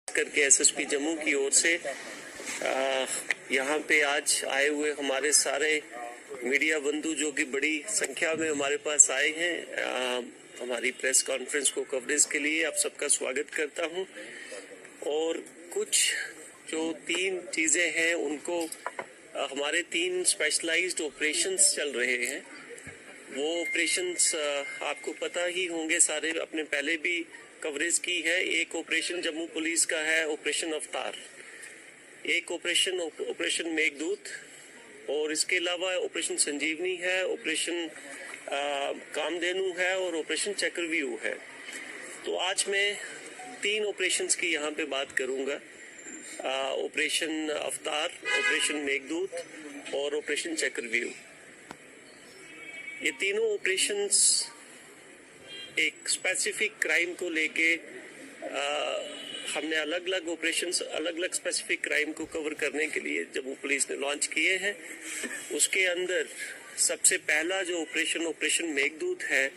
करके एसएसपी जम्मू की ओर से यहाँ पे आज आए हुए हमारे सारे मीडिया बंधु जो कि बड़ी संख्या में हमारे पास आए हैं हमारी प्रेस कॉन्फ्रेंस को कवरेज के लिए, आप सबका स्वागत करता हूँ। और कुछ जो 3 चीजें हैं उनको हमारे 3 स्पेशलाइज्ड ऑपरेशंस चल रहे हैं। वो ऑपरेशंस आपको पता ही होंगे, सारे अपने पहले भी कवरेज की है। एक ऑपरेशन जम्मू पुलिस का है ऑपरेशन अवतार, एक ऑपरेशन मेघदूत, और इसके अलावा ऑपरेशन संजीवनी है, ऑपरेशन कामधेनु है और ऑपरेशन चक्रव्यूह है। तो आज मैं 3 ऑपरेशंस की यहाँ पे बात करूंगा, ऑपरेशन अवतार, ऑपरेशन मेघदूत और ऑपरेशन चक्रव्यूह। ये तीनों ऑपरेशंस एक स्पेसिफिक क्राइम को लेके हमने अलग अलग ऑपरेशंस, अलग अलग स्पेसिफिक क्राइम को कवर करने के लिए जम्मू पुलिस ने लॉन्च किए हैं। उसके अंदर सबसे पहला जो ऑपरेशन मेघदूत है,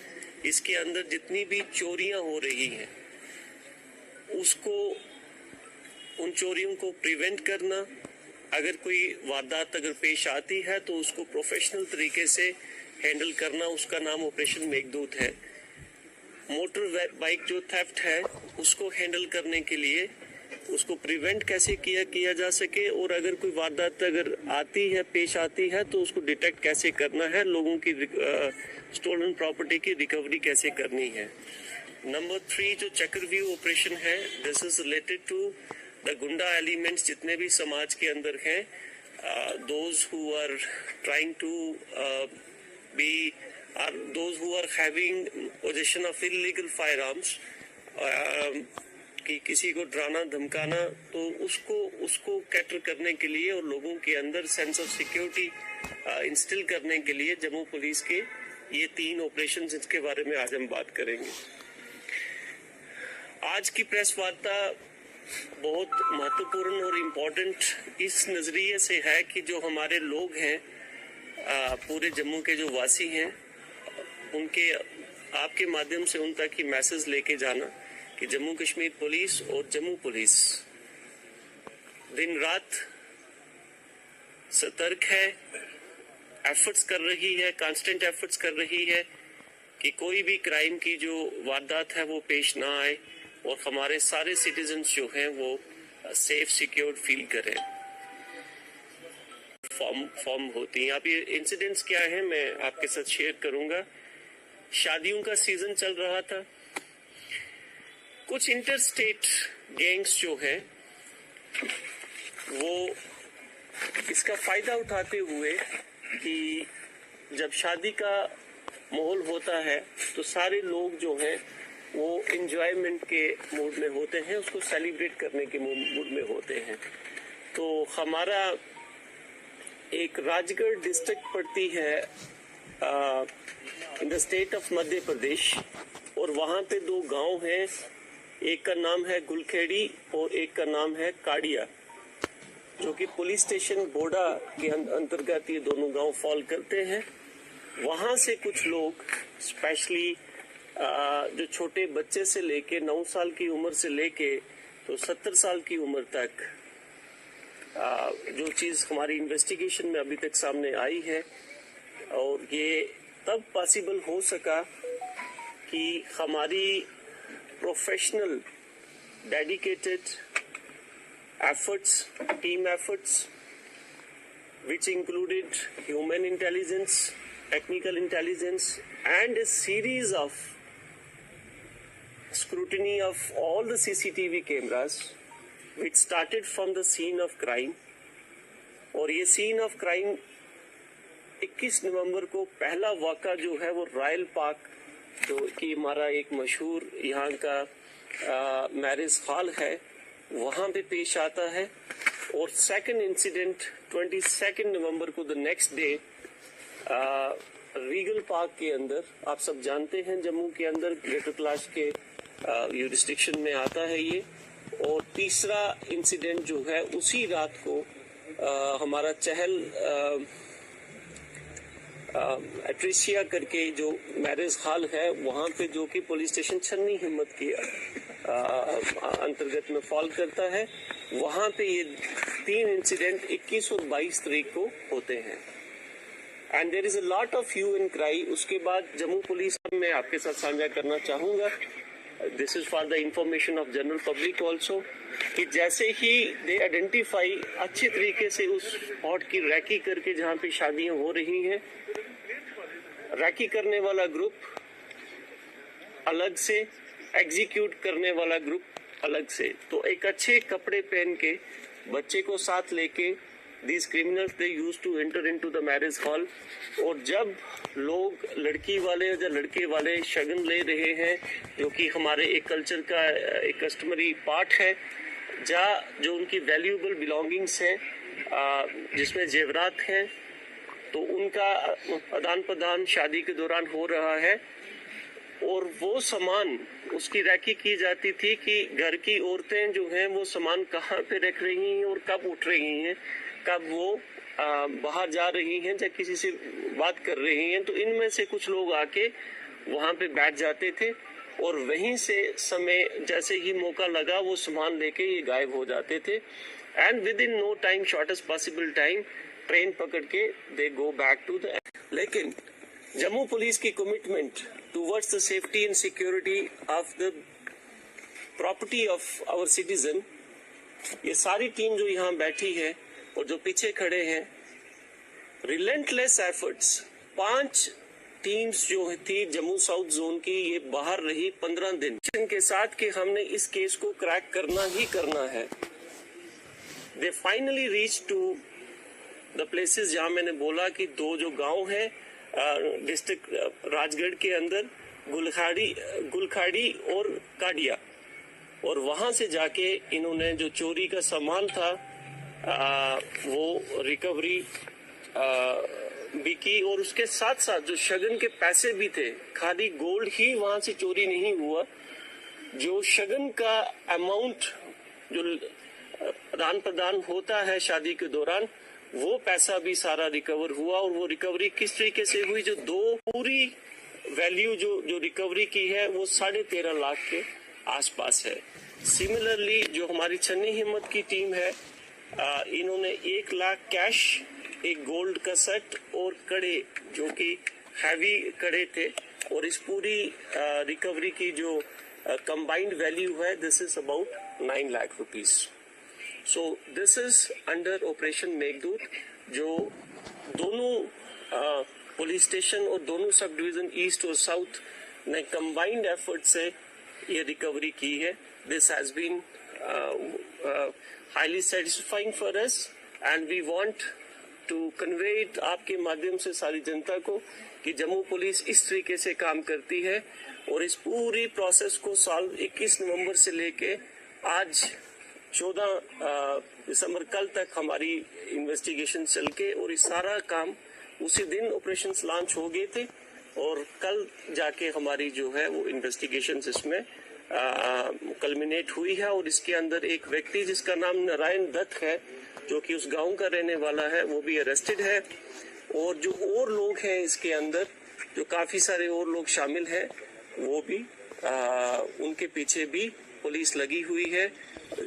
इसके अंदर जितनी भी चोरियां हो रही हैं उसको, उन चोरियों को प्रिवेंट करना, अगर कोई वारदात अगर पेश आती है तो उसको प्रोफेशनल तरीके से हैंडल करना, उसका नाम ऑपरेशन मेघदूत है। मोटर बाइक जो थेफ्ट है उसको हैंडल करने के लिए उसको प्रिवेंट कैसे किया जा सके, और अगर कोई वारदात अगर आती है, पेश आती है, तो उसको डिटेक्ट कैसे करना है, लोगों की स्टोलन प्रॉपर्टी की रिकवरी कैसे करनी है। नंबर 3 जो चक्रव्यूह ऑपरेशन है, this is related to the goonda elements जितने भी समाज के अंदर हैं, those who are trying to be are those who are having possession of illegal firearms, कि किसी को डराना धमकाना, तो उसको कैटर करने के लिए और लोगों के अंदर सेंस ऑफ सिक्योरिटी इंस्टिल करने के लिए जम्मू पुलिस के ये 3 ऑपरेशंस, इसके बारे में आज हम बात करेंगे। आज की प्रेस वार्ता बहुत महत्वपूर्ण और इम्पोर्टेंट इस नजरिए से है कि जो हमारे लोग हैं, पूरे जम्मू के जो वासी हैं, उनके आपके माध्यम से उन तक ही मैसेज लेके जाना कि जम्मू कश्मीर पुलिस और जम्मू पुलिस दिन रात सतर्क है, एफर्ट्स कर रही है, कांस्टेंट एफर्ट्स कर रही है कि कोई भी क्राइम की जो वारदात है वो पेश ना आए और हमारे सारे सिटीजन्स जो हैं वो सेफ सिक्योर फील करें। फॉर्म होती हैं। अब ये इंसिडेंट्स क्या है मैं आपके साथ शेयर करूंगा। शादियों का सीजन चल रहा था, कुछ इंटर स्टेट गैंग्स जो है वो इसका फायदा उठाते हुए कि जब शादी का माहौल होता है तो सारे लोग जो हैं वो एंजॉयमेंट के मूड में होते हैं, उसको सेलिब्रेट करने के मूड में होते हैं। तो हमारा एक राजगढ़ डिस्ट्रिक्ट पड़ती है in the state of Madhya Pradesh, और वहाँ पे 2 गांव हैं, एक का नाम है गुलखेड़ी और एक का नाम है काड़िया, जो कि पुलिस स्टेशन बोडा के अंतर्गत ये दोनों गांव फॉल करते हैं। वहाँ से कुछ लोग स्पेशली जो छोटे बच्चे से लेके 9 साल की उम्र से लेके तो 70 साल की उम्र तक, जो चीज हमारी इन्वेस्टिगेशन में अभी तक सामने आई है, और ये तब पॉसिबल हो सका कि हमारी professional dedicated efforts, team efforts, which included human intelligence, technical intelligence, and a series of scrutiny of all the CCTV cameras, which started from the scene of crime। और ये सीन ऑफ क्राइम 21 नवंबर को पहला वाक़ा जो है वो royal park, जो कि हमारा एक मशहूर यहाँ का मैरिज हॉल है, वहाँ पे पेश आता है। और सेकंड इंसिडेंट 22 नवंबर को the next day Regal park के अंदर, आप सब जानते हैं जम्मू के अंदर ग्रेटर कैलाश के यूरिस्डिक्शन में आता है ये। और तीसरा इंसिडेंट जो है उसी रात को हमारा चहल एट्रिशिया करके जो मैरिज हॉल है वहाँ पे, जो कि पुलिस स्टेशन छन्नी हिम्मत की अंतर्गत में फॉल करता है। वहां पे ये 3 इंसिडेंट 21 और 22 तारीख को होते हैं। And there is a lot of hue and cry. उसके बाद जम्मू पुलिस में आपके साथ साझा करना चाहूंगा, this is for the information of general public also, कि जैसे ही दे आइडेंटिफाई अच्छी तरीके से उस स्पॉट की रैकी करके जहाँ पे शादियां हो रही हैं, रैकी करने वाला ग्रुप अलग से, एग्जीक्यूट करने वाला ग्रुप अलग से। तो एक अच्छे कपड़े पहन के बच्चे को साथ लेके these criminals they used to enter into the marriage hall, और जब लोग लड़की वाले या लड़के वाले शगन ले रहे हैं, जो कि हमारे एक कल्चर का एक कस्टमरी पार्ट है, जहाँ जो उनकी वैल्यूएबल बिलोंगिंग्स हैं, जिसमें जेवरात हैं, तो उनका आदान प्रदान शादी के दौरान हो रहा है। और वो सामान उसकी रैकी की जाती थी कि घर की औरतें जो हैं वो सामान कहाँ पे रख रही हैं और कब उठ रही हैं, कब वो बाहर जा रही हैं या किसी से बात कर रही हैं। तो इनमें से कुछ लोग आके वहां पे बैठ जाते थे और वहीं से समय जैसे ही मौका लगा वो सामान लेके ये गायब हो जाते थे। And with in no time, shortest possible time, train पकड़ के they go back to the. लेकिन जम्मू पुलिस की commitment towards the safety and security of the property of our citizen, ये सारी टीम जो यहाँ बैठी है और जो पीछे खड़े हैं, रिलेंटलेस एफर्ट्स, 5 टीम्स जो थी जम्मू साउथ जोन की, ये बाहर रही 15 दिन के साथ कि हमने इस केस को क्रैक करना ही करना है। They finally reach to the places जहां मैंने बोला कि 2 जो गांव है डिस्ट्रिक्ट राजगढ़ के अंदर, गुलखाड़ी और काडिया, और वहां से जाके इन्होंने जो चोरी का सामान था वो रिकवरी भी की, और उसके साथ साथ जो शगन के पैसे भी थे, खाली गोल्ड ही वहां से चोरी नहीं हुआ, जो शगन का अमाउंट जो आदान प्रदान होता है शादी के दौरान, वो पैसा भी सारा रिकवर हुआ। और वो रिकवरी किस तरीके से हुई, जो 2 पूरी वैल्यू जो रिकवरी की है वो 13.5 लाख के आसपास है। सिमिलरली जो हमारी छन्नी हिम्मत की टीम है, इन्होंने 1 लाख कैश, एक गोल्ड का सेट और कड़े जो कि हैवी कड़े थे, और इस पूरी रिकवरी की जो कंबाइंड वैल्यू है, this is about 9 lakh rupees. So this is under operation Meghdoot, जो दोनों पुलिस स्टेशन और दोनों सब डिवीजन ईस्ट और साउथ ने कंबाइंड एफर्ट से ये रिकवरी की है। This has been highly satisfying for us and we want to convey it आपके माध्यम से सारी जनता को कि जम्मू पुलिस इस तरीके से काम करती है। और इस पूरी प्रोसेस को साल 21 नवंबर से लेके आज 14 दिसंबर कल तक हमारी इन्वेस्टिगेशन चल के, और इस सारा काम उसी दिन ऑपरेशंस लॉन्च हो गए थे और कल जाके हमारी जो है वो इन्वेस्टिगेशन इसमें कल्मिनेट हुई है। और इसके अंदर एक व्यक्ति जिसका नाम नारायण दत्त है, जो कि उस गांव का रहने वाला है, वो भी अरेस्टेड है। और जो और लोग हैं इसके अंदर, जो काफी सारे और लोग शामिल हैं, वो भी उनके पीछे भी पुलिस लगी हुई है।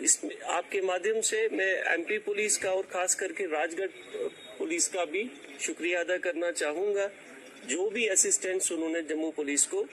इसमें आपके माध्यम से मैं एमपी पुलिस का और खास करके राजगढ़ पुलिस का भी शुक्रिया अदा करना चाहूंगा, जो भी असिस्टेंस उन्होंने जम्मू पुलिस को